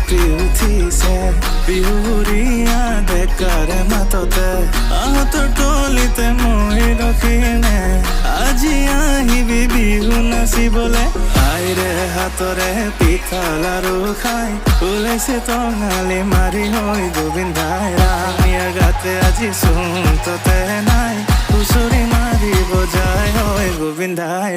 ৰাতি উঠিছে বিহুৰীয়া ডেকাৰে মাততে আহঁতৰ টলিতে মই ৰখিনে আজি আহিবি বিহু নাচিবলে আইৰে হাতৰে পিঠা লাৰু খাই ওলাইছে টঙালি মাৰি হৈ গোবিন্দাই ৰামিয়াৰ গাতে আজি চোনততে নাই হুঁচৰি মাৰি বজাই হৈ গোবিন্দাই